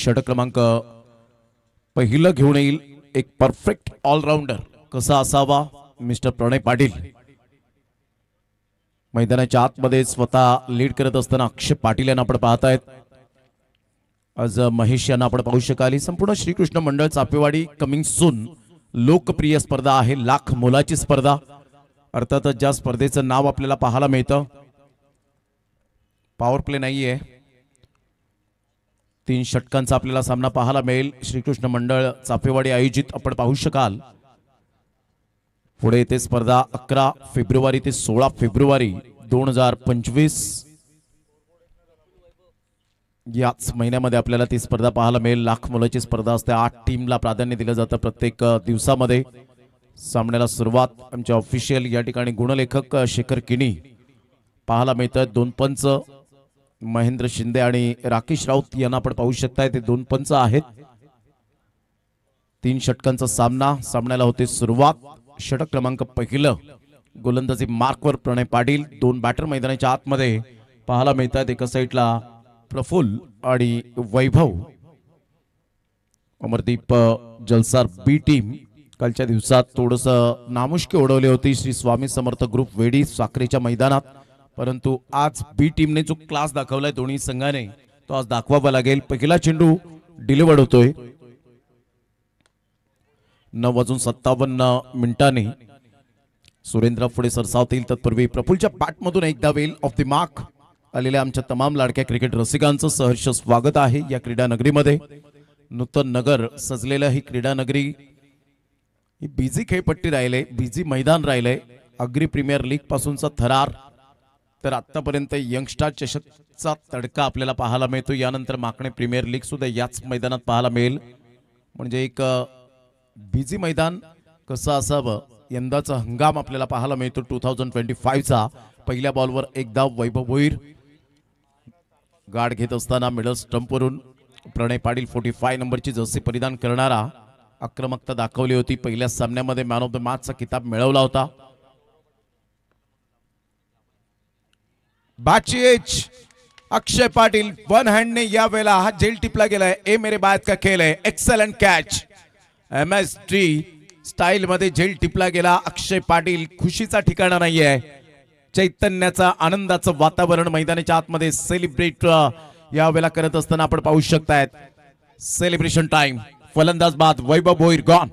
षटक क्रमांक पहिलं घेऊन येईल एक परफेक्ट ऑलराउंडर कसा असावा मिस्टर प्रणय पाटील। मैदानाच्या आतमध्ये स्वतः लीड करत असताना अक्षय पाटील यांना आपण पाहतायत। आज महेश यांना आपण पाहू शकाल। संपूर्ण श्रीकृष्ण मंडळ चापेवाडी कमिंग सून लोकप्रिय स्पर्धा आहे, लाख मोलाची स्पर्धा। अर्थातच ज्या स्पर्धेचं नाव आपल्याला पाहायला मिळतं, पॉवर प्ले नाहीये, 3 षटकांचा आपल्याला सामना पाहायला मिळेल। श्रीकृष्ण मंडळ चापेवाडी आयोजित आपण पाहू शकाल। पुढे येते स्पर्धा 11 फेब्रुवारी ते 16 फेब्रुवारी 2025 याच महिन्यामध्ये आपल्याला ती स्पर्धा पाहायला मिळेल। लाख मोलाची स्पर्धा असते, 8 टीमला प्राधान्य दिलं जातं प्रत्येक दिवसामध्ये। सामन्याला सुरुवात आमच्या ऑफिशियल या ठिकाणी गुणलेखक शेखर किनी पाहायला मिळतात। 2 पंच महेंद्र शिंदे आणि राकेश राऊत यांना आपण पाहू शकताय, ते 2 पंच आहेत। 3 षटकांचा सामना, सामन्याला होते सुरुवात। षटक क्रमांक पहिलं गोलंदाजी मार्कवर प्रणय पाटील। 2 बॅटर मैदानाच्या आतमध्ये पाहायला मिळतात, एका साईडला प्रफुल्ल आणि वैभव। अमरदीप जलसार बी टीम कालच्या दिवसात थोडस नामुष्की उडवली होती श्री स्वामी समर्थ ग्रुप वेडी साखरेच्या मैदानात, परंतु आज बी टीमने जो क्लास दाखवलाय दोन्ही संघाने तो आज दाखवावा लागेल। पहिला चेंडू डिलिव्हर्ड होतोय 9:57 सुरेंद्र पुढे सरसावतील तत्पूर्वी प्रफुल्लच्या बॅटमधून एकदा वेल ऑफ द मार्क आलेल्या आमच्या तमाम लाडक्या क्रिकेट रसिकांचं सहर्ष स्वागत आहे या क्रीडा नगरीमध्ये। नूतन नगर सजलेलं ही क्रीडा नगरी ही बिझी खेळपट्टी राहिले, बिझी मैदान राहिले। अग्री प्रीमियर लीग पासूनचा थरार तर आतापर्यंत यंगस्टार चषकचा तडका आपल्याला पाहायला मिळतो। यानंतर माकणे प्रीमियर लीग सुद्धा याच मैदानात पाहायला मिळेल। म्हणजे एक बिझी मैदान कसं असावं यंदाचा हंगाम आपल्याला पाहायला मिळतो 2025 चा। पहिल्या बॉलवर एक धाव वैभव भोईर, गाड घेत असताना मिडल स्टंपवरून प्रणय पाटील 45 नंबरची जर्सी परिधान करणारा आक्रमकता दाखवली होती। पहिल्या सामन्यामध्ये मॅन ऑफ द मॅचचा किताब मिळवला होता। बॅटची एज अक्षय पाटील वन हँडने या वेळेला हा जेल टिपला गेलाय। ए मेरे बाद का खेल है, एक्सलेंट कॅच। MSD स्टाईल मध्ये जेल टिपला गेला। अक्षय पाटील खुशीचा ठिकाणा नाहीये, चैतन्याचा आनंदाचं वातावरण मैदानाच्या आतमध्ये सेलिब्रेट या वेळेला करत असताना आपण पाहू शकतायत। Celebration time. फलंदाज बाद Vaibhav Bhoir gone.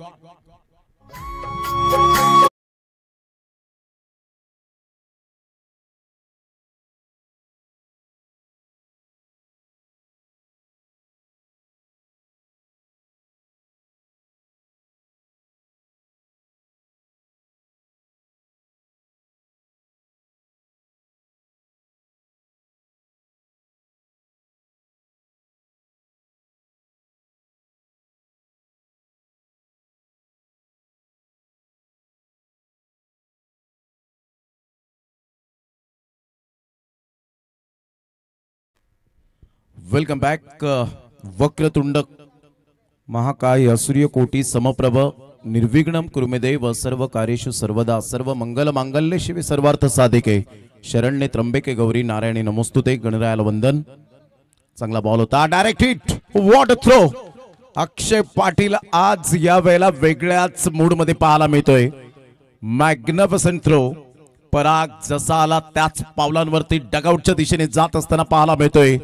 Welcome back. वक्रतुंड महाकाय सूर्यकोटी समप्रभ निर्विघ्नं कुरु देव सर्व कार्येषु सर्वदा सर्व मंगल मांगल्ये शिवे सर्वार्थ साधिके शरण्ये त्र्यंबके गौरी नारायणी नमोस्तुते। गणरायाला वंदन। चांगला बॉल होता, direct hit, what a throw. Akshay Patil आज या वेळेला वेगळ्याच मूड मध्ये पाहायला मिळतोय। Magnificent throw. पराग जसा आला त्याच पावलांवरती डगआउटच्या दिशेने जात असताना पाहायला मिळतोय।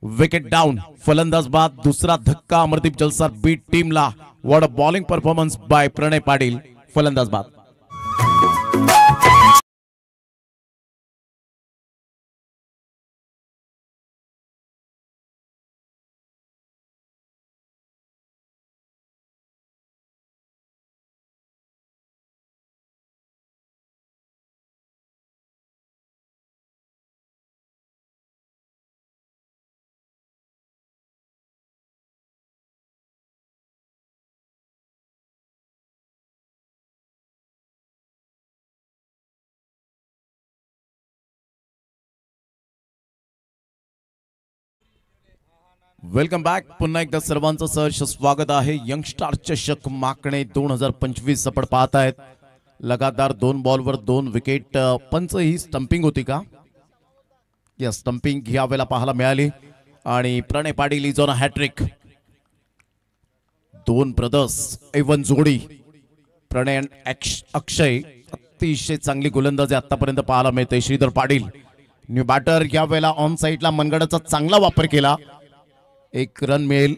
Wicket down. फलंदाज बाद। दुसरा धक्का अमरदीप जलसार बी टीमला। What a bowling performance by Pranay Patil. फलंदाज बाद। Welcome back. पुन्हा एकदा सर्वांचं सहर्ष स्वागत आहे। यंगस्टार चषक माकणे 2025 आपण पाहत आहेत। लगातार 2 बॉलवर 2 विकेट। पंच ही स्टंपिंग होती का? या स्टंपिंग या वेळेला पाहायला मिळाली। आणि Pranay Patil is on a hattrick. दोन ब्रदर्स एवन जोडी प्रणय अक्षय अतिशय चांगली गोलंदाजी आतापर्यंत पाहायला मिळते. श्रीधर पाटील न्यू बॅटर या वेळेला ऑन साईडला मनगडाचा चांगला वापर केला. एक रन मिळेल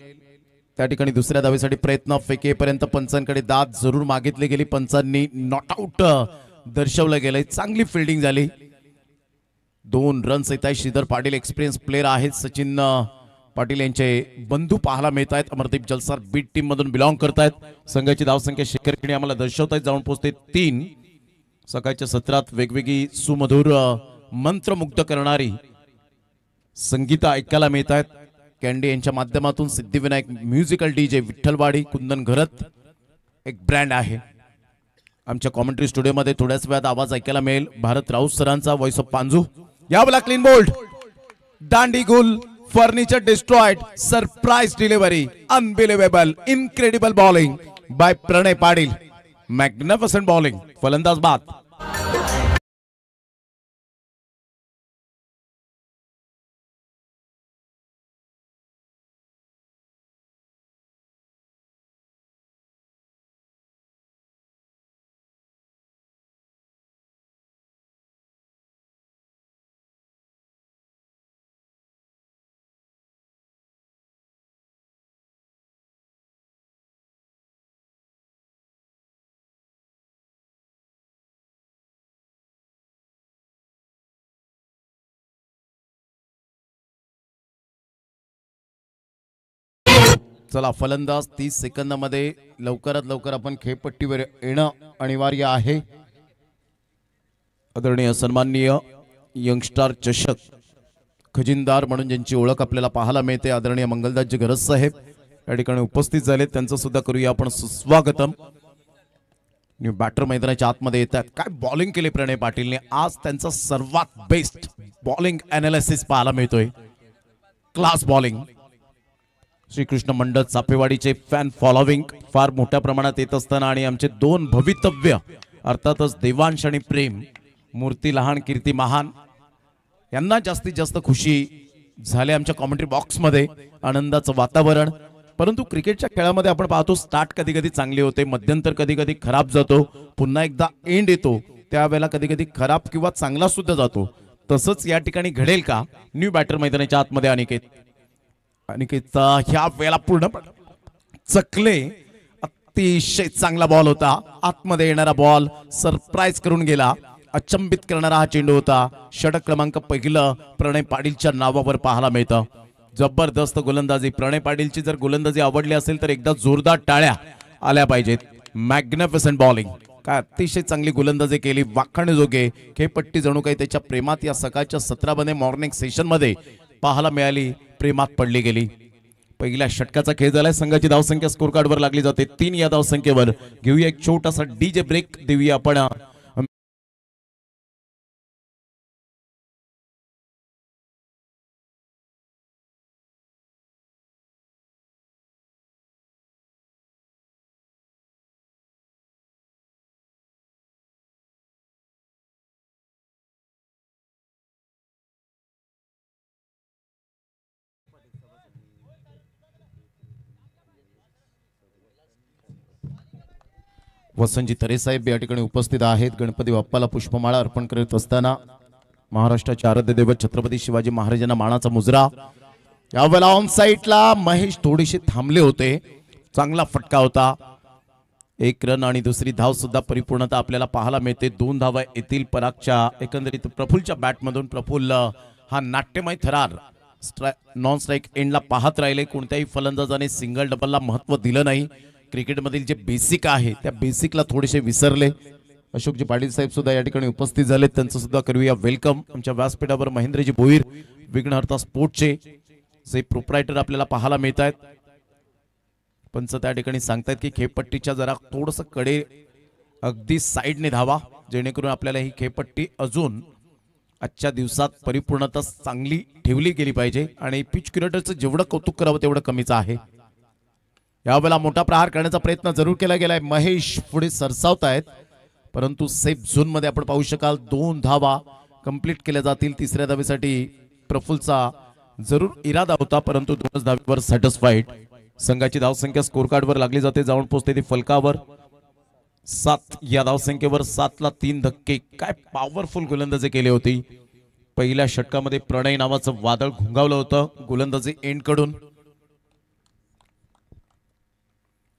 त्या ठिकाणी. दुसऱ्या धावेसाठी प्रयत्न फेकेपर्यंत पंचांकडे दाद जरूर मागितली गेली. पंचांनी नॉट आउट दर्शवलं गेलंय. चांगली फिल्डिंग झाली. 2 रन्स येत आहेत. श्रीधर पाटील एक्सपिरियन्स प्लेअर आहेत. सचिन पाटील यांचे बंधू पाहायला मिळत आहेत. अमरदीप जलसार बीट टीम मधून बिलॉंग करतायत. संघाची धावसंख्या शेखर खेणी आम्हाला दर्शवतायत. जाऊन पोहोचते 3. सकाळच्या सत्रात वेगवेगळी सुमधुर मंत्रमुग्ध करणारी संगीत ऐकायला मिळत आहेत. कॅन्डी यांच्या माध्यमातून सिद्धिविनायक म्युझिकल डीजे विठ्ठलवाडी कुंदन घरत एक ब्रँड आहे. आमच्या कॉमेंट्री स्टुडिओमध्ये थोड्याच वेळात आवाज ऐकायला मिळेल भारत राऊत सरांचा, व्हॉइस ऑफ पांजू. यावला क्लीन बोल्ड दांडी गुल furniture destroyed surprise delivery unbelievable incredible bowling by Pranay Patil. Magnificent bowling. फलंदाज बाद. चला फलंदाज 30 सेकंदामध्ये लवकरात लवकर आपण खेळपट्टीवर येणं अनिवार्य आहे. आदरणीय सन्माननीय यंगस्टार चषक खजिनदार म्हणून ज्यांची ओळख आपल्याला पाहायला मिळते आदरणीय मंगलदासजी गरज साहेब या ठिकाणी उपस्थित झाले. त्यांचं सुद्धा करूया आपण सुस्वागतम. न्यू बॅटर मैदानाच्या आतमध्ये येतात. काय बॉलिंग केली प्रणय पाटीलने आज. त्यांचा सर्वात बेस्ट बॉलिंग अनालिसिस पाहायला मिळतोय. Class bowling. श्रीकृष्ण मंडळ चापेवाडीचे फॅन फॉलोविंग फार मोठ्या प्रमाणात येत असताना आणि आमचे 2 भवितव्य अर्थातच देवांश आणि प्रेम मूर्ती लहान कीर्ती महान यांना जास्तीत जास्त खुशी झाले आमच्या कॉमेंट्री बॉक्समध्ये. आनंदाचं वातावरण. परंतु क्रिकेटच्या खेळामध्ये आपण पाहतो स्टार्ट कधी कधी चांगली होते, मध्यंतर कधी कधी खराब जातो, पुन्हा एकदा एंड येतो त्यावेळेला कधी कधी खराब किंवा चांगला सुद्धा जातो. तसंच या ठिकाणी घडेल का. न्यू बॅटर मैदानाच्या आतमध्ये अनिकेतचा ह्या वेळेला पूर्ण चकले अतिशय चांगला बॉल होता. आतमध्ये येणारा बॉल सरप्राईज करून गेला. अचंबित करणारा हा चेंडू होता. षटक क्रमांक 1 प्रणय पाटीलच्या नावावर पाहायला मिळतं. जबरदस्त गोलंदाजी. प्रणय पाटीलची जर गोलंदाजी आवडली असेल तर एकदा जोरदार टाळ्या आल्या पाहिजेत. Magnificent bowling. काय अतिशय चांगली गोलंदाजी केली. वाखाणजोगे खेळपट्टी जणू काही त्याच्या प्रेमात या सकाळच्या 17 मॉर्निंग सेशन मध्ये पाहायला मिळाली. प्रेमात पडली गेली. पहिल्या षटकाचा खेळ झालाय. संघाची धावसंख्या स्कोर कार्ड वर लागली जाते 3 या धावसंख्येवर. घेऊया एक छोटासा डीजे ब्रेक. देऊया आपण वसंतजी तरे साहेब या ठिकाणी उपस्थित आहेत. गणपती बाप्पाला पुष्पमाळा अर्पण करत असताना महाराष्ट्राचे आराध्य दैवत छत्रपती शिवाजी महाराजांना मानाचा मुजरा. यावेळेला ऑन साईडला महेश थोडेसे थांबले होते. चांगला फटका होता. 1 रन आणि दुसरी धाव सुद्धा परिपूर्णता आपल्याला पाहायला मिळते. 2 धावा येतील परागच्या एकंदरीत प्रफुल्लच्या बॅटमधून. प्रफुल्ल हा नाट्यमय थरार नॉन स्ट्राईक एंडला पाहत राहिले. कोणत्याही फलंदाजाने सिंगल डबलला महत्व दिलं नाही. क्रिकेटमधील जे बेसिक आहे त्या बेसिकला थोडेसे विसरले. अशोकजी पाटील साहेब सुद्धा या ठिकाणी उपस्थित झाले. त्यांचं सुद्धा करूया वेलकम. आमच्या व्यासपीठावर महेंद्रजी भोईर विघ्नहर्ता स्पोर्टचे जे प्रोप्रायटर आपल्याला पाहायला मिळत आहेत. पंच त्या ठिकाणी सांगतायत की खेळपट्टीच्या जरा थोडंसं कडे अगदी साईडने धावा जेणेकरून आपल्याला ही खेळपट्टी अजून आजच्या दिवसात परिपूर्णता चांगली ठेवली गेली पाहिजे. आणि पिच क्युरेटरचं जेवढं कौतुक करावं तेवढं कमीच आहे. यावेळेला मोठा प्रहार करण्याचा प्रयत्न जरूर केला गेलाय. महेश पुढे सरसावतायत परंतु सेफ झोन मध्ये आपण पाहू शकाल 2 धावा कंप्लीट केल्या जातील. तिसऱ्या धावेसाठी प्रफुल्लचा जरूर इरादा होता, परंतु दोनच धावेवर सॅटिस्फाईड. संघाची धावसंख्या स्कोर कार्डवर लागली जाते, जाऊन पोहोचते ती फलकावर 7. या धावसंख्येवर 7ला 3 धक्के. काय पॉवरफुल गोलंदाजी केली होती. पहिल्या षटकामध्ये प्रणय नावाचं वादळ घुंगावलं होतं गोलंदाजी एंड कडून.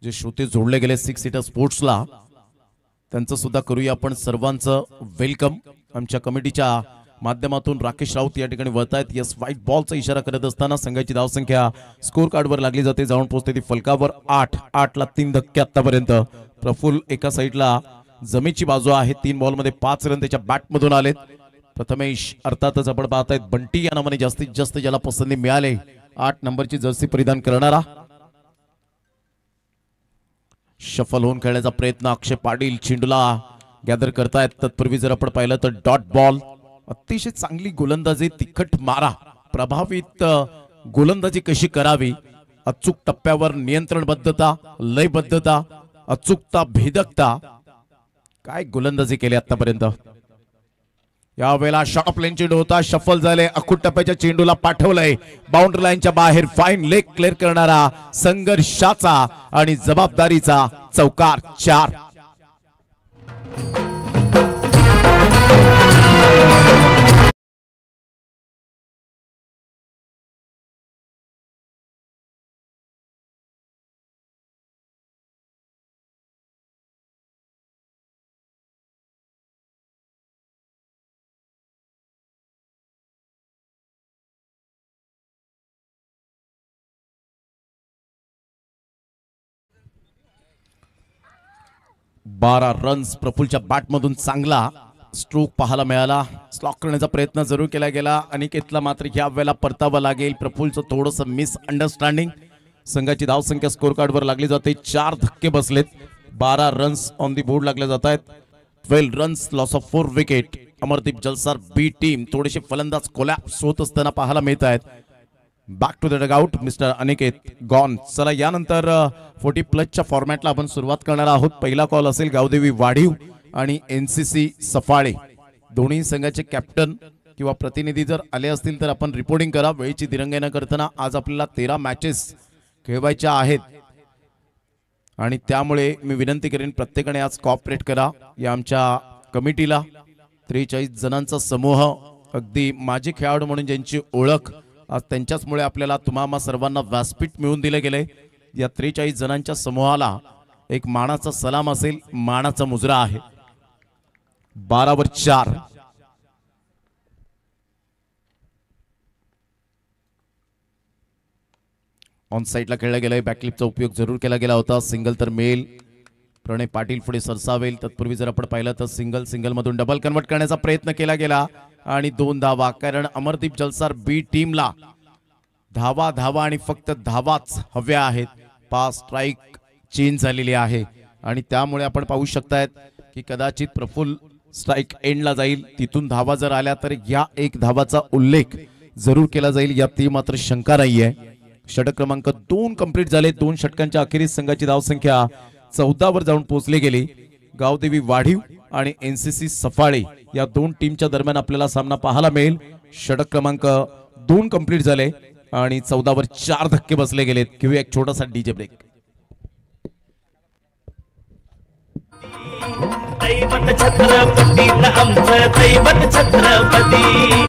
जे श्रोते जोडले गेले सिक्स सीटर स्पोर्ट्सला, त्यांचं सुद्धा करूया आपण सर्वांचं वेलकम. आमच्या कमिटीच्या माध्यमातून राकेश राऊत या ठिकाणी वळतायत. यस, व्हाईट बॉलचा इशारा करत असताना संघाची धावसंख्या स्कोर कार्डवर लागली जाते, जाऊन पोहोचते ती फलकावर 8ला 3 धक्के आतापर्यंत. प्रफुल्ल एका साईडला जमेची बाजू आहे. 3 बॉलमध्ये 5 रन त्याच्या बॅटमधून आलेत. प्रथमेश अर्थातच आपण पाहतायत बंटी या नावाने जास्तीत जास्त ज्याला पसंती मिळाले, 8 नंबरची जर्सी परिधान करणारा. शफल होऊन खेळण्याचा प्रयत्न अक्षय पाटील चेंडूला गॅदर करतायत. तत्पूर्वी जर आपण पाहिलं तर डॉट बॉल. अतिशय चांगली गोलंदाजी, तिखट मारा, प्रभावित गोलंदाजी कशी करावी, अचूक टप्प्यावर नियंत्रणबद्धता, लयबद्धता, अचूकता, भेदकता, काय गोलंदाजी केली आतापर्यंत. यावेळेला शॉर्ट ऑफ लाईन चेंडू होता, शफल झाले, अखूट टप्प्याच्या चेंडूला पाठवलंय बाउंड्री लाईनच्या बाहेर. फाईन लेग क्लिअर करणारा, संघर्षाचा आणि जबाबदारीचा चौकार 4. बारा रन्स प्रफुल्लच्या बॅटमधून चांगला स्ट्रोक पाहायला मिळाला. स्लॉक करण्याचा प्रयत्न जरूर केला गेला. अनिकेतला मात्र या वेळेला परतावा लागेल. प्रफुल्लचं थोडंसं मिस अंडरस्टँडिंग. संघाची धावसंख्या स्कोर कार्डवर लागली जाते, 4 धक्के बसलेत. 12 रन्स ऑन दी बोर्ड लागले जात आहेत. 12 runs, loss of 4 wicket. Amardeep Jalsar B team थोडेसे फलंदाज कोलॅप्स होत असताना पाहायला मिळत आहेत. Back to the dugout mister Aniket gone. चला, यानंतर 40+ फॉर्मॅटला आपण सुरुवात करणार आहोत. पहिला कॉल असेल गावदेवी वाढीव आणि NCC सफाळे. दोन्ही संघाचे कॅप्टन किंवा प्रतिनिधी जर आले असतील तर आपण रिपोर्टिंग करा. वेळेची दिरंगाई न करताना आज आपल्याला 13 मॅचेस खेळवायच्या आहेत आणि त्यामुळे मी विनंती करेन प्रत्येकाने आज कॉपरेट करा. या आमच्या कमिटीला 43 जणांचा समूह, अगदी माजी खेळाडू म्हणून ज्यांची ओळख, आज त्यांच्याचमुळे आपल्याला तुम्हा सर्वांना व्यासपीठ मिळून दिले गेले. या 43 जणांच्या समूहाला एक मानाचा सलाम असेल, मानाचा मुजरा आहे. 12वर 4. ऑन साईडला खेळला गेलाय. बॅकलिपचा उपयोग जरूर केला गेला होता. सिंगल तर मेल प्रणय पाटील पुढे सरसावेल. तत्पूर्वी जर आपण पाहिलं तर सिंगल मधून डबल कन्वर्ट करण्याचा प्रयत्न केला गेला आणि 2 धावा. कारण अमरदीप जलसार बी टीमला धावा आणि फक्त धावाच हव्या आहेत. 5 स्ट्राईक चेंज झालेली आहे आणि त्यामुळे आपण पाहू शकतायत की कदाचित प्रफुल्ल स्ट्राईक एंडला जाईल. तिथून धावा जर आल्या तर या 1 धावाचा उल्लेख जरूर केला जाईल, यात ती मात्र शंका नाहीये. षटक क्रमांक 2 कंप्लीट झाले. 2 षटकांच्या अखेरीस संघाची धावसंख्या 14वर जाऊन पोहोचली गेली. गावदेवी वाढीव आणि NCC सफाळे या 2 टीमच्या दरम्यान आपल्याला सामना पाहायला मिळेल. षटक क्रमांक 2 कंप्लीट झाले आणि 14वर 4 धक्के बसले गेलेत. घेऊया एक छोटासा डीजे ब्रेक. छत्रपती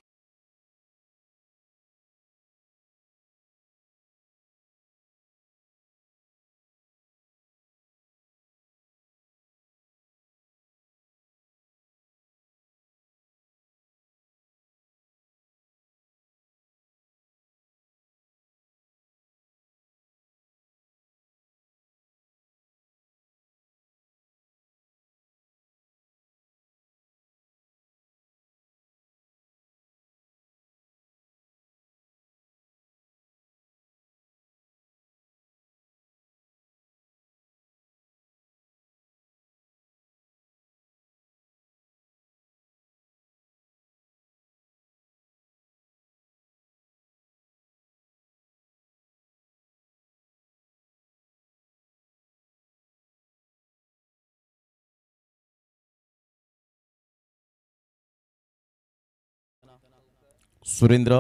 सुरेंद्र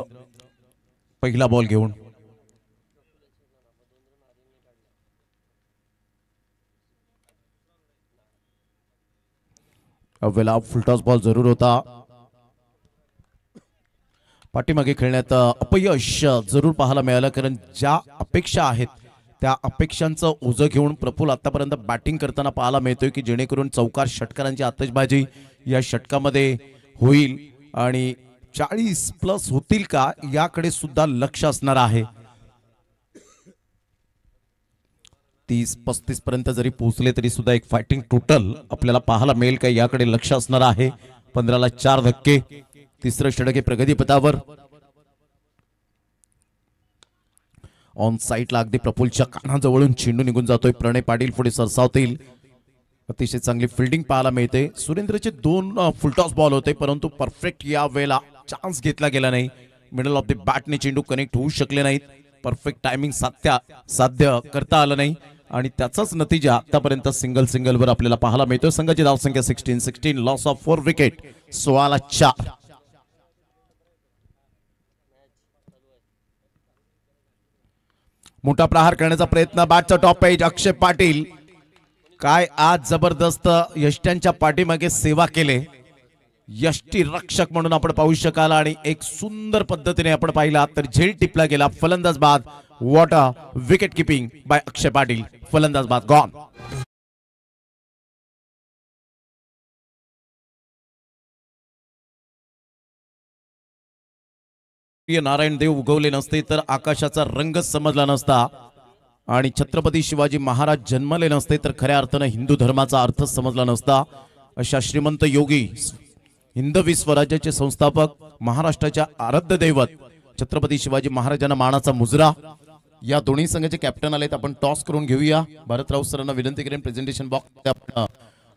पहिला बॉल घेऊन अवेला फुलटॉस बॉल जरूर होता. पाठीमागे खेळण्यात अपयश जरूर पाहायला मिळालं, कारण ज्या अपेक्षा आहेत त्या अपेक्षांचं ओझं घेऊन प्रफुल्ल आतापर्यंत बॅटिंग करताना पाहायला मिळतोय की जेणेकरून चौकार षटकारांची आतषबाजी या षटकामध्ये होईल आणि 40+ होतील का याकडे सुद्धा लक्ष असणार आहे. 30-35 पर्यंत जरी पोहोचले तरी सुद्धा एक फायटिंग टोटल आपल्याला पाहायला मिळेल का याकडे लक्ष असणार आहे. 15ला 4 धक्के. तिसरं षटक प्रगतीपथावर. ऑन साईडला अगदी प्रफुल्लच्या कानाजवळून चेंडू निघून जातोय. प्रणय पाटील पुढे सरसावतील. अतिशय चांगली फिल्डिंग पाहायला मिळते. सुरेंद्रचे 2 फुलटॉस बॉल होते परंतु परफेक्ट या वेळेला चान्स घेतला गेला नाही. मिडल ऑफ द बॅटने चेंडू कनेक्ट होऊ शकले नाहीत. परफेक्ट टायमिंग साध्य करता आलं नाही आणि त्याचाच नतीजा आतापर्यंत सिंगल वर आपल्याला पाहायला मिळतोय. संघाची धावसंख्या 16 लॉस ऑफ 4 विकेट. 16ला 4. मोठा प्रहार करण्याचा प्रयत्न. बॅटचा टॉप पेज. अक्षय पाटील काय आज जबरदस्त यष्ट्यांच्या पाठीमागे सेवा केले. यष्टी रक्षक म्हणून आपण पाहू शकाल आणि एक सुंदर पद्धतीने आपण पाहिला तर झेल टिपला गेला. फलंदाज बाद. What a wicket keeping by Akshay Patil. फलंदाज बाद गॉन. नारायण देव उगवले नसते तर आकाशाचा रंग समजला नसता आणि छत्रपती शिवाजी महाराज जन्मले नसते तर खऱ्या अर्थानं हिंदू धर्माचा अर्थ समजला नसता. अशा श्रीमंत योगी हिंदवी स्वराज्याचे संस्थापक महाराष्ट्राच्या आराध्य दैवत छत्रपती शिवाजी महाराजांना मानाचा मुजरा. या दोन्ही संघाचे कॅप्टन आलेत. आपण टॉस करून घेऊया. भारतराव सरांना विनंती करेन प्रेझेंटेशन बॉक्स आपण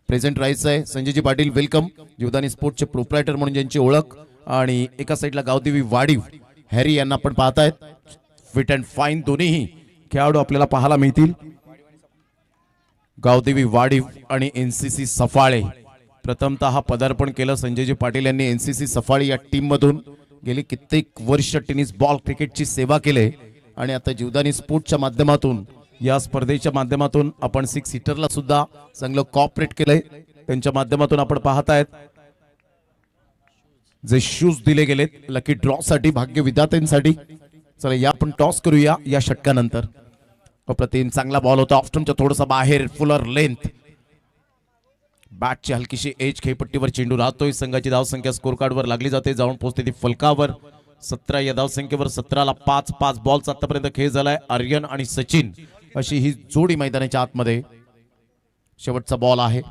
प्रेझेंट राहायचं आहे. संजयजी पाटील वेलकम. जीवदानी स्पोर्टचे प्रोप्रायटर म्हणून ज्यांची ओळख आणि एका साईडला गावदेवी वाडीव हॅरी यांना आपण पाहतायत. फिट अँड फाईन दोन्हीही खेळाडू आपल्याला पाहायला मिळतील. गावदेवी वाडीव आणि एनसीसी सफाळे प्रथमतः पदार्पण केलं. संजयजी पाटील यांनी एनसीसी सफाळे या टीम मधून गेली कित्येक वर्ष टेनिस बॉल क्रिकेटची सेवा केली आणि आता जीवदानी स्पोर्टच्या माध्यमातून या स्पर्धेच्या माध्यमातून आपण 6 सीटरला सुद्धा चांगलं कॉपरेट केलंय. त्यांच्या माध्यमातून आपण पाहतायत जे शूज दिले गेलेत लकी ड्रॉ साठी, भाग्य विधात्यांसाठी. चला या आपण टॉस करूया या षटकानंतर. अप्रतिम चांगला बॉल होता. ऑफ्टमच्या थोडासा बाहेर. Fuller length. बॅटची हलकीशी एज खेळपट्टीवर चेंडू राहतोय. संघाची धावसंख्या स्कोर कार्डवर लागली जाते. जाऊन पोहोचते ती फलकावर. 17 या धावसंख्येवर 17ला 5 बॉलचा आतापर्यंत खेळ झालाय. आर्यन आणि सचिन अशी ही जोडी मैदानाच्या आतमध्ये. शेवटचा बॉल आहे.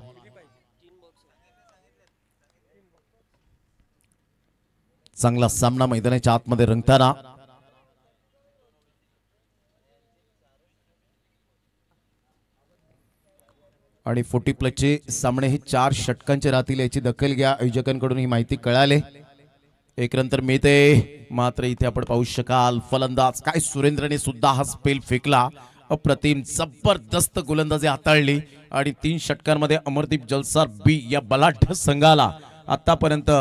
चांगला सामना मैदानाच्या आतमध्ये रंगताना. आणि 40+ सामने हे 4 षटकांचे राहतील याची दखल घ्या. आयोजकांकडून ही माहिती कळाली. एक रन तर मिळते मात्र इथे आपण पाहू शकाल फलंदाज काय सुरेंद्रने सुद्धा हा स्पेल फेकला. अप्रतिम जबरदस्त गोलंदाजी हाताळली आणि 3 षटकांमध्ये अमरदीप जलसार बी या बलाढ्य संघाला आतापर्यंत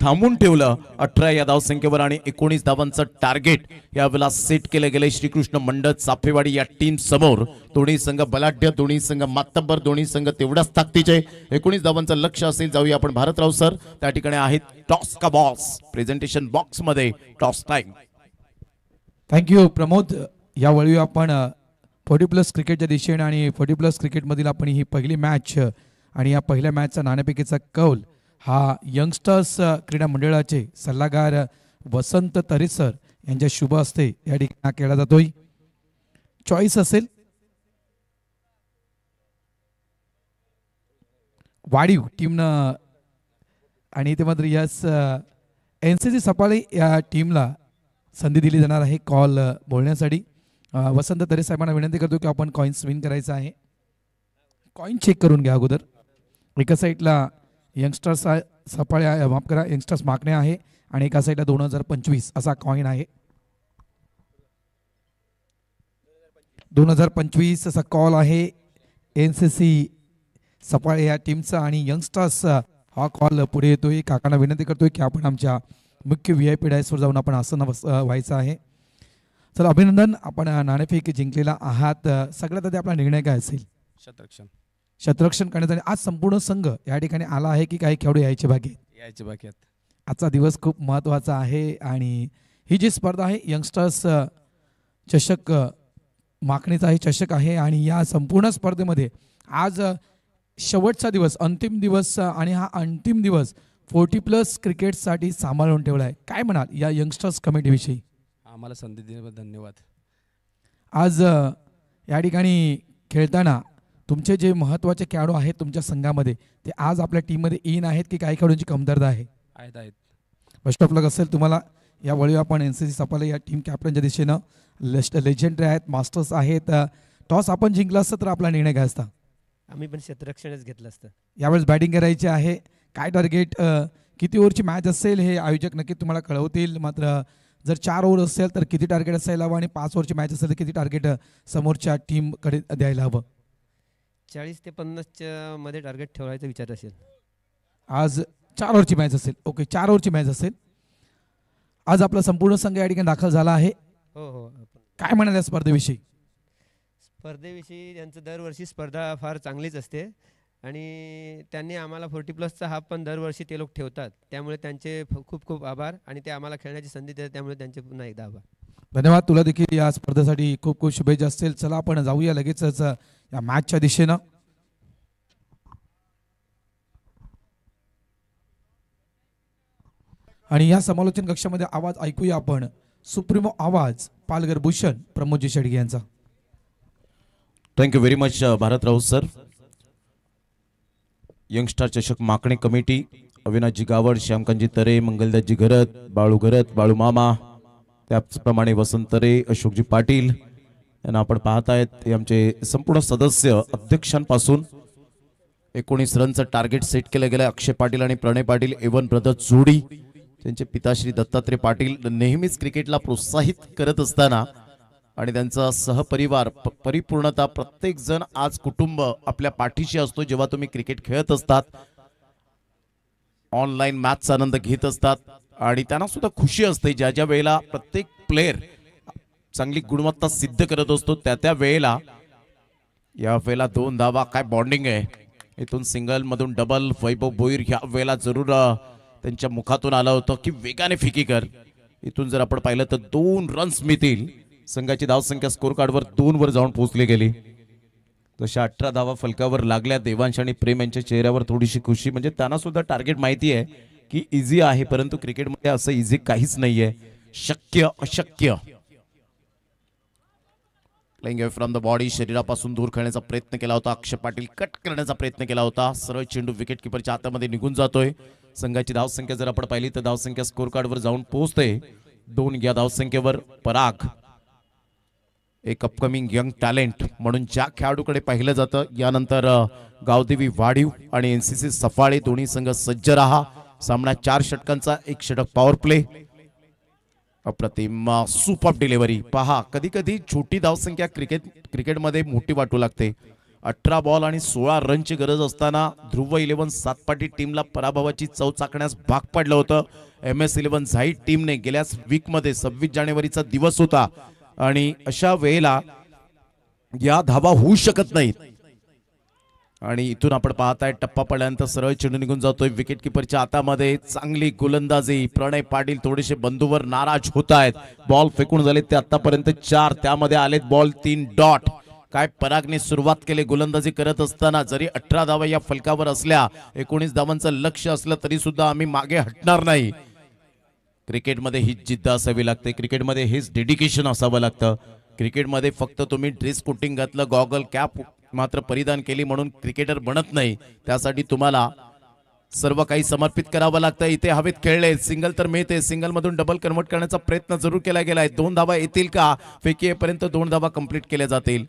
थांबून ठेवलं. 18 या धावसंख्येवर आणि 19 धावांचं टार्गेट यावेळेला सेट केले गेले. श्रीकृष्ण मंडळ चाफेवाडी या टीम समोर. दोन्ही संघ बलाढ्य, दोन्ही संघ मातब्बर, दोन्ही संघ तेवढ्याच ताकदीचे. 19 धावांचं लक्ष असेल. जाऊया आपण भारतराव सर त्या ठिकाणी आहेत. टॉस का बॉस प्रेझेंटेशन बॉक्स मध्ये टॉस टाइम. थँक्यू प्रमोद. यावेळी आपण 40+ क्रिकेटच्या दिशेने आणि 40+ क्रिकेट मधील आपण ही पहिली मॅच आणि या पहिल्या मॅचचा नाणेफेकीचा कौल हा यंगस्टर्स क्रीडा मंडळाचे सल्लागार वसंत तरेसर यांच्या शुभ हस्ते या ठिकाणी केला जातोय. चॉईस असेल वाडीव टीमनं आणि ते मात्र यस एनसीसी सफाळे या टीमला संधी दिली जाणार आहे कॉल बोलण्यासाठी. वसंत तरे साहेबांना विनंती करतो की आपण कॉइन्स विन करायचा आहे. कॉइन चेक करून घ्या अगोदर. एका साईडला यंगस्टर्स सफाळे माफ करा यंगस्टर्स मागणे आहे आणि एका साईडला 2025 असा कॉइन आहे. 2025 असा कॉल आहे एनसीसी सफाळे या टीमचा आणि यंगस्टर्स हा कॉल पुढे येतोय. काकांना विनंती करतोय की आपण आमच्या मुख्य VIP डायसवर जाऊन आपण आसन व्हायचं आहे. चला अभिनंदन, आपण नाणेफेक जिंकलेला आहात. सगळ्यात आधी आपला निर्णय काय असेल? शतरक्षण शतरक्षण करण्यासाठी आज संपूर्ण संघ या ठिकाणी आला आहे की काही खेळाडू यायचे बाकी आहेत? यायचे बाकी आहेत. आजचा दिवस खूप महत्त्वाचा आहे आणि ही जी स्पर्धा आहे यंगस्टर्स चषक माखणीचा हे चषक आहे आणि या संपूर्ण स्पर्धेमध्ये आज शेवटचा दिवस, अंतिम दिवस आणि हा अंतिम दिवस 40+ क्रिकेटसाठी सांभाळून ठेवला आहे. काय म्हणाल या यंगस्टर्स कमिटीविषयी? आम्हाला संधी दिल्याबद्दल धन्यवाद. आज या ठिकाणी खेळताना तुमचे जे महत्त्वाचे खेळाडू आहेत तुमच्या संघामध्ये ते आज आपल्या टीममध्ये येईन आहेत की काही खेळाडूंची कमतरता आहे? आहेत. बेस्ट ऑफ लक असेल तुम्हाला. यावेळी आपण NCC सपाले या टीम कॅप्टनच्या दिशेनं लेजेंडरी आहेत, मास्टर्स आहेत. टॉस आपण जिंकला असतं तर आपला निर्णय काय असता? आम्ही पण क्षेत्ररक्षणच घेतलं असतं. यावेळेस बॅटिंग करायची आहे. काय टार्गेट, किती ओव्हरची मॅच असेल हे आयोजक नक्की तुम्हाला कळवतील. मात्र जर 4 ओव्हर असेल तर किती टार्गेट असायला हवं आणि 5 ओव्हरची मॅच असेल तर किती टार्गेट समोरच्या टीमकडे द्यायला हवं? 40 ते 50 मध्ये टार्गेट ठेवायचा विचार असेल. आज 4 ओव्हरची मॅच असेल. ओके, 4 ओव्हरची मॅच असेल. आज आपला संपूर्ण संघ या ठिकाणी दाखल झाला आहे. हो. काय म्हणाल या स्पर्धेविषयी? स्पर्धेविषयी त्यांचं दरवर्षी स्पर्धा फार चांगलीच असते आणि त्यांनी आम्हाला 40+चा हाफ पण दरवर्षी ते लोक ठेवतात. त्यामुळे त्यांचे खूप खूप आभार आणि ते आम्हाला खेळण्याची संधी देतात, त्यामुळे त्यांचे पुन्हा एकदा आभार. धन्यवाद. तुला देखील या स्पर्धेसाठी खूप खूप शुभेच्छा असतील. चला आपण जाऊया लगेचच या मॅचच्या दिशेनं. आणि या समालोचन कक्षामध्ये आवाज ऐकूया आपण सुप्रीमो आवाज पालघर भूषण प्रमोदजी शेडगे यांचा. Thank you very much Bharat Raut sir. Youngster चषक माकणे कमिटी अविनाशजी गावड, श्यामकांतजी तरे, मंगलदासजी घरत, बाळू मामा, त्याचप्रमाणे वसंत तरे, अशोकजी पाटील यांना आपण पाहतायत. हे आमचे संपूर्ण सदस्य अध्यक्षांपासून 19 रनचं टार्गेट सेट केलं गेलं. अक्षय पाटील आणि प्रणय पाटील एवन ब्रदर्स जोडी, त्यांचे पिताश्री दत्तात्रय पाटील नेहमीच क्रिकेटला प्रोत्साहित करत असताना आणि त्यांचा सहपरिवार परिपूर्णता, प्रत्येक जण आज कुटुंब आपल्या पाठीशी असतो जेव्हा तुम्ही क्रिकेट खेळत असतात, ऑनलाईन मॅचचा आनंद घेत असतात आणि त्यांना सुद्धा खुशी असते ज्या ज्या वेळेला प्रत्येक प्लेयर चांगली गुणवत्ता सिद्ध करत असतो त्या वेळेला. या वेळेला 2 धावा, काय बॉन्डिंग आहे. इथून सिंगल मधून डबल. वैभव भोईर ह्या वेळेला जरूर त्यांच्या मुखातून आलं होतं की वेगाने फिकी कर. इथून जर आपण पाहिलं तर 2 रन्स मिळतील. संघाची धावसंख्या स्कोर कार्डवर 2 वर जाऊन पोहोचली गेली. जशा 18 धावा फलकावर लागल्या. देवांश आणि प्रेम यांच्या चेहऱ्यावर थोडीशी खुशी, म्हणजे त्यांना सुद्धा टार्गेट माहिती आहे की इझी आहे, परंतु क्रिकेटमध्ये असं इझी काहीच नाहीये. शक्य अशक्य. Playing away from the body, शरीरापासून दूर खेळण्याचा प्रयत्न केला होता. अक्षय पाटील कट करण्याचा प्रयत्न केला होता. सरळ चेंडू विकेट किपरच्या हातामध्ये निघून जातोय. संघाची धावसंख्या जर आपण पाहिली तर धावसंख्या स्कोर कार्डवर जाऊन पोहोचते 2 या धावसंख्येवर. पराग एक अपकमिंग यंग टॅलेंट म्हणून ज्या खेळाडूकडे पाहिलं जातं. यानंतर गावदेवी वाढीव आणि NCC सफाळे दोन्ही संघ सज्ज राहा. सामना 4 षटकांचा, 1 षटक पॉवर प्ले. अप्रतिम सुपर डिलिव्हरी. पहा, कधी कधी छोटी धावसंख्या क्रिकेटमध्ये मोठी वाटू लागते. 18 बॉल आणि 16 रनची गरज असताना ध्रुव 11 सातपाटी टीमला पराभवाची चव चाकण्यास भाग पडलं होतं. MS11 झाईट टीमने गेल्या वीकमध्ये 26 जानेवारीचा दिवस होता आणि अशा वेळेला या धावा होऊ शकत नाहीत. आणि इथून आपण पाहताय टप्पा पडल्यानंतर सरळ चेंडू निघून जातोय विकेट किपरच्या हातामध्ये. चांगली गोलंदाजी. प्रणय पाटील थोडेसे बंधूवर नाराज होत आहेत. बॉल फेकून झाले ते आतापर्यंत 4, त्यामध्ये आलेत बॉल 3 डॉट. काय परागने सुरुवात केली गोलंदाजी करत असताना. जरी 18 धावा या फलकावर असल्या, 19 धावांचं लक्ष असलं तरी सुद्धा आम्ही मागे हटणार नाही. क्रिकेटमध्ये हीच जिद्द असावी लागते. क्रिकेटमध्ये हेच डेडिकेशन असावं लागतं. क्रिकेटमध्ये फक्त तुम्ही ड्रेस कोटिंग घातलं, गॉगल कॅप मात्र परिधान केली म्हणून क्रिकेटर बनत नाही. त्यासाठी तुम्हाला सर्व काही समर्पित करावं लागतं. इथे हवेत खेळले, सिंगल तर मिळते. सिंगल मधून डबल कन्वर्ट करण्याचा प्रयत्न जरूर केला गेलाय. 2 धावा येतील का? फेकीपर्यंत 2 धावा कंप्लीट केल्या जातील.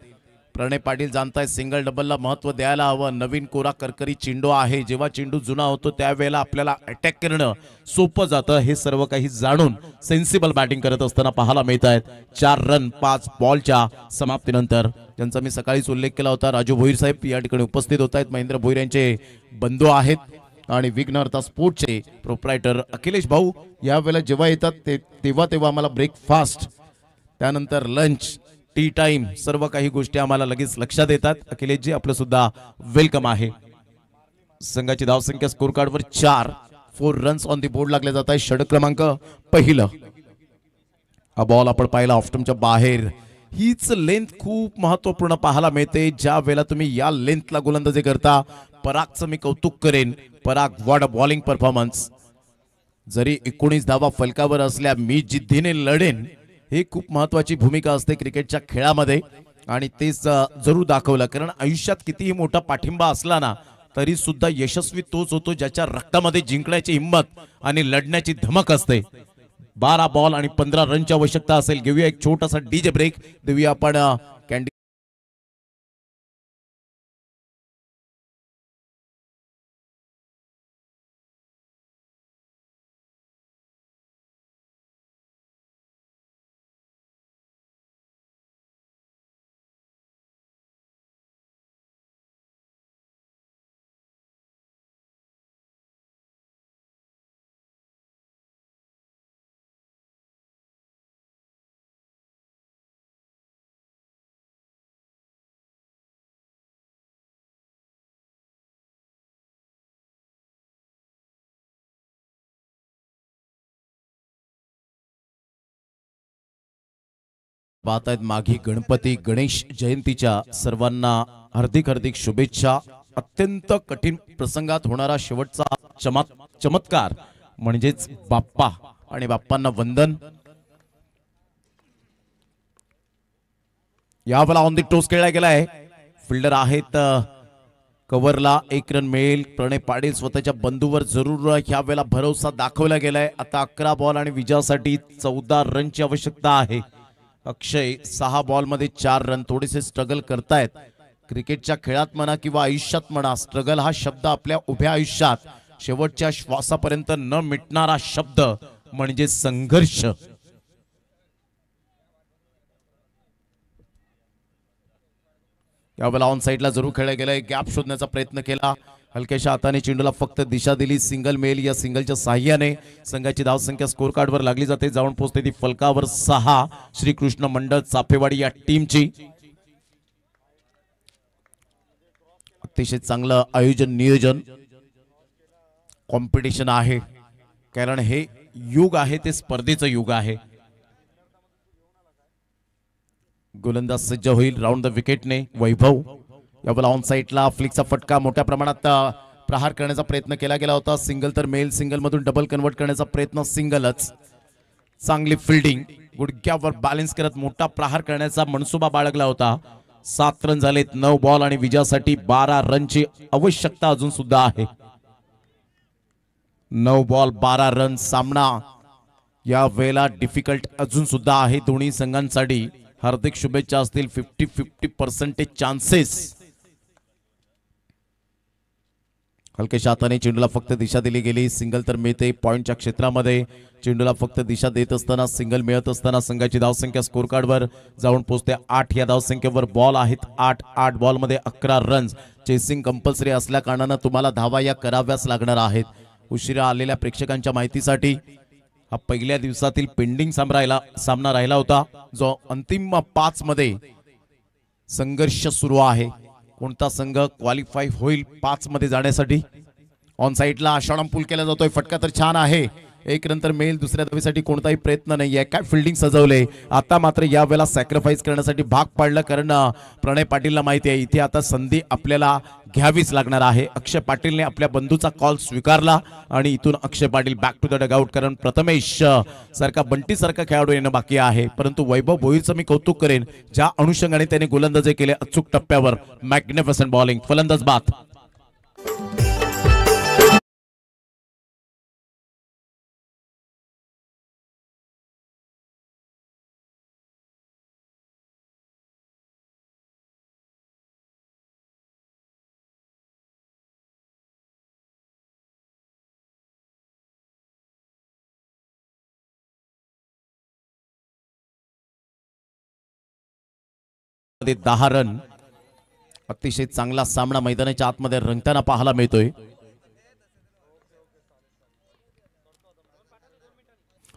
प्रणय पाटील जाणताय सिंगल डबलला महत्व द्यायला हवं. नवीन कोरा करकरी चेंडू आहे. जेव्हा चेंडू जुना होतो त्यावेळेला आपल्याला अटॅक करणं सोपं जातं. हे सर्व काही जाणून सेन्सिबल बॅटिंग करत असताना पाहायला मिळत आहेत. 4 रन 5 बॉलच्या समाप्तीनंतर, ज्यांचा मी सकाळीच उल्लेख केला होता. राजू भोईर साहेब या ठिकाणी उपस्थित होत आहेत. महेंद्र भोईर यांचे बंधू आहेत आणि विघ्नहर्ता स्पोर्टचे प्रोप्रायटर अखिलेश भाऊ यावेळेला जेव्हा येतात तेव्हा आम्हाला ब्रेकफास्ट त्यानंतर लंच, टी टाइम, सर्व काही गोष्टी आम्हाला लगेच लक्षात येतात. अखिलेशजी आपलं सुद्धा वेलकम आहे. संघाची धावसंख्या स्कोर कार्डवर 4 रन्स ऑन दी बोर्ड लागले जात आहे. षटक क्रमांक पहिलं. हा बॉल आपण पाहिला ऑफ्टमच्या बाहेर. हीच लेंथ खूप महत्वपूर्ण पाहायला मिळते. ज्या वेळेला तुम्ही या लेंथला गोलंदाजी करता, परागचं मी कौतुक करेन. पराग, व्हॉट अ बॉलिंग परफॉर्मन्स. जरी 19 धावा फलकावर असल्या, मी जिद्दीने लढेन, ही खूप महत्वाची भूमिका असते क्रिकेटच्या खेळामध्ये आणि तेच जरूर दाखवलं. कारण आयुष्यात कितीही मोठा पाठिंबा असला ना तरी सुद्धा यशस्वी तोच होतो ज्याच्या रक्तामध्ये जिंकण्याची हिंमत आणि लढण्याची धमक असते. 12 बॉल आणि 15 रनची आवश्यकता असेल. घेऊया एक छोटासा डीजे ब्रेक. देऊया आपण कॅन्डी. पाहत आहेत माघी गणपती गणेश जयंतीच्या सर्वांना हार्दिक हार्दिक शुभेच्छा. अत्यंत कठीण प्रसंगात होणारा शेवटचा चमत्कार म्हणजेच बाप्पा आणि बाप्पांना वंदन. यावेळेला ऑन दी टोस खेळला गेलाय. फिल्डर आहेत कव्हरला. 1 रन मिळेल. प्रणय पाटील स्वतःच्या बंधूवर जरूर ह्या वेळेला भरोसा दाखवला गेलाय. आता 11 बॉल आणि विजयासाठी 14 रनची आवश्यकता आहे. अक्षय 6 बॉलमध्ये 4 रन. थोडेसे स्ट्रगल करतायत. क्रिकेटच्या खेळात म्हणा किंवा आयुष्यात म्हणा, स्ट्रगल हा शब्द आपल्या उभ्या आयुष्यात शेवटच्या श्वासापर्यंत न मिटणारा शब्द म्हणजे संघर्ष. यावेळेला ऑन साइडला जरूर खेळला गेलाय. गॅप शोधण्याचा प्रयत्न केला. हलक्याशा हाताने चेंडूला फक्त दिशा दिली. सिंगल मिळेल. या सिंगलच्या साह्याने संघाची धावसंख्या स्कोर कार्डवर लागली जाते. जाऊन पोहोचते ती फलकावर 6. श्रीकृष्ण मंडळ चाफेवाडी या टीमची. अतिशय चांगलं आयोजन नियोजन कॉम्पिटिशन आहे. कारण हे युग आहे ते स्पर्धेचं युग आहे. गोलंदाज सज्ज होईल राऊंड द विकेटने. वैभव यावेळेला ऑन साइडला फ्लिकचा फटका. मोठ्या प्रमाणात प्रहार करण्याचा प्रयत्न केला गेला होता. सिंगल तर मेल. सिंगल मधून डबल कन्वर्ट करण्याचा प्रयत्न. सिंगलच. चांगली फिल्डिंग. गुडघ्यावर बॅलन्स करत मोठा प्रहार करण्याचा मनसुबा बाळगला होता. 7 रन झालेत. 9 बॉल आणि विजयासाठी 12 रनची आवश्यकता अजून सुद्धा आहे. 9 बॉल 12 रन. सामना या वेळेला डिफिकल्ट अजून सुद्धा आहे दोन्ही संघांसाठी. हार्दिक शुभेच्छा असतील. 50-50% चान्सेस. हलक्याशा हाताने चेंडूला फक्त दिशा दिली गेली. सिंगल तर मिळते पॉइंटच्या क्षेत्रामध्ये. चेंडूला फक्त दिशा देत असताना सिंगल मिळत असताना संघाची धावसंख्या स्कोर कार्डवर जाऊन पोहोचते 8. या धावसंख्येवर बॉल आहेत 8 बॉलमध्ये 11 रन्स. चेसिंग कंपल्सरी असल्या कारणानं तुम्हाला धावा या कराव्याच लागणार आहेत. उशिरा आलेल्या प्रेक्षकांच्या माहितीसाठी हा पहिल्या दिवसातील पेंडिंग सामना राहिला होता, जो अंतिम 5 मध्ये संघर्ष सुरू आहे. कोणता संघ क्वालिफाय होईल 5 मध्ये जाण्यासाठी. ऑन साइडला आषाढम पूल केला जातोय. फटका तर छान आहे. 1 रन तर मिळेल. दुसऱ्या धावेसाठी कोणताही प्रयत्न नाहीये. काय फिल्डिंग सजवले. आता मात्र या वेळेला सॅक्रिफाईस करण्यासाठी भाग पाडलं. कारण प्रणय पाटीलला माहिती आहे इथे आता संधी आपल्याला घ्यावीच लागणार आहे. अक्षय पाटीलने आपल्या बंधूचा कॉल स्वीकारला आणि इथून Akshay Patil back to the dugout. कारण प्रथमेश सारखा बंटी सारखा खेळाडू येणं बाकी आहे. परंतु वैभव भोईरचं मी कौतुक करेन ज्या अनुषंगाने त्याने गोलंदाजी केले अचूक टप्प्यावर. Magnificent bowling. फलंदाज बाद. मध्ये 10 रन. अतिशय चांगला सामना मैदानाच्या आतमध्ये रंगताना पाहायला मिळतोय.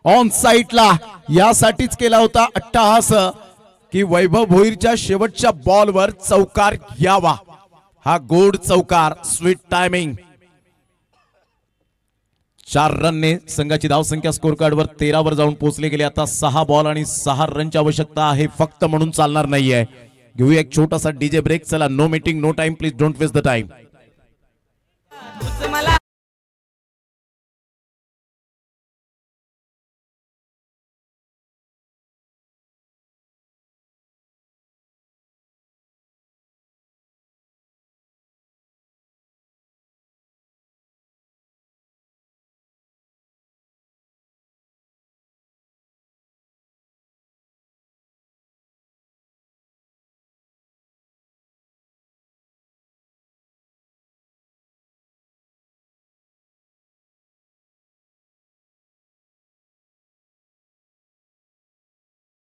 ऑन साईटला यासाठीच केला होता अट्टहास की वैभव भोईरच्या शेवटच्या बॉलवर चौकार घ्यावा. हा गोड चौकार, स्वीट टायमिंग. 4 रनने संघाची धावसंख्या स्कोर कार्डवर 13 वर जाऊन पोहोचले गेले. आता 6 बॉल आणि 6 रनची आवश्यकता आहे. फक्त म्हणून चालणार नाहीये. घेऊया एक छोटासा डीजे ब्रेक. चला, no meeting no time, please don't waste the time.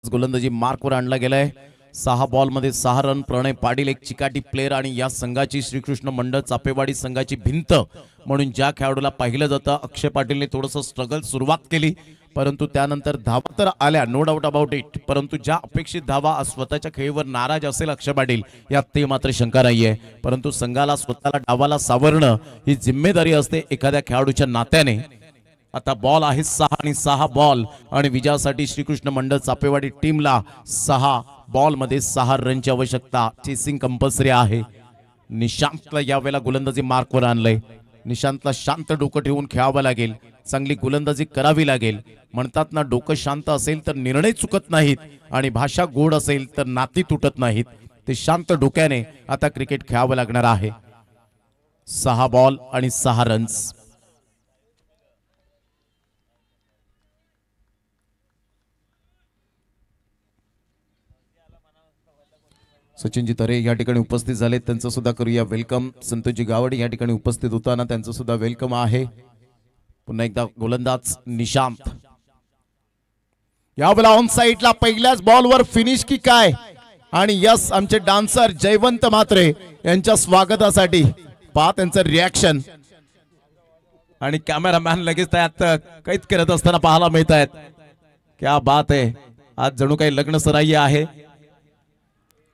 गोलंदाजी मार्कवर आणला गेलाय. 6 बॉल मध्ये 6 रन. प्रणय पाटील एक चिकाटी प्लेअर आणि या संघाची श्रीकृष्ण मंडळ चापेवाडी संघाची भिंत म्हणून ज्या खेळाडूला पाहिलं जातं. अक्षय पाटीलने थोडंसं स्ट्रगल सुरुवात केली, परंतु त्यानंतर धावा तर आल्या, नो डाऊट अबाउट इट. परंतु ज्या अपेक्षित धावा स्वतःच्या खेळीवर नाराज असेल अक्षय पाटील, यात ते मात्र शंका नाहीये. परंतु संघाला स्वतःला डावाला सावरणं ही जिम्मेदारी असते एखाद्या खेळाडूच्या नात्याने. आता बॉल आहे 6 आणि 6 बॉल आणि विजयासाठी श्रीकृष्ण मंडळ चापेवाडी टीमला 6 बॉल मध्ये 6 रनची आवश्यकता. चेसिंग कंपल्सरी आहे. निशांतला यावेळेला गोलंदाजी मार्कवर आणलंय. निशांतला शांत डोकं ठेवून खेळावं लागेल, चांगली गोलंदाजी करावी लागेल. म्हणतात ना, डोकं शांत असेल तर निर्णय चुकत नाहीत आणि भाषा गोड असेल तर नाती तुटत नाहीत. ते शांत डोक्याने आता क्रिकेट खेळावं लागणार आहे. 6 बॉल आणि 6 रन्स. सचिनजी तरे या ठिकाणी उपस्थित झाले, त्यांचं सुद्धा करूया वेलकम. संतोषजी गावडे या ठिकाणी उपस्थित होताना त्यांचं सुद्धा वेलकम आहे. पुन्हा एकदा गोलंदाज निशांत. यावेळेला ऑन साईडला पहिल्याच बॉलवर फिनिश की काय. आणि यस, आमचे डान्सर जयवंत म्हात्रे यांच्या स्वागतासाठी पहा त्यांचं रिॲक्शन. आणि कॅमेरामॅन लगेच त्यात कैद करत असताना पाहायला मिळत आहेत. क्या बात आहे, आज जणू काही लग्न सराई आहे.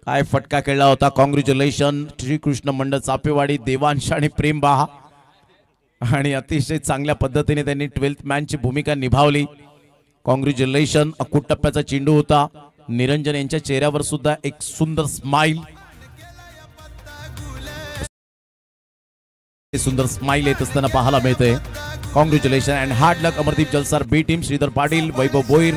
काय फटका खेळला होता. कॉंग्रॅच्युलेशन श्रीकृष्ण मंडळ चापेवाडी, देवांश आणि प्रेम बहा. आणि अतिशय चांगल्या पद्धतीने त्यांनी 12th मॅनची भूमिका निभावली. कॉंग्रॅच्युलेशन. अकूट टप्प्याचा चेंडू होता. निरंजन यांच्या चेहऱ्यावर सुद्धा एक सुंदर स्माइल, सुंदर स्माइल येत असताना पाहायला मिळते. Congratulation and hard luck Amardeep Jalsar B team, Shridhar Patil, Vaibhav Bhoir.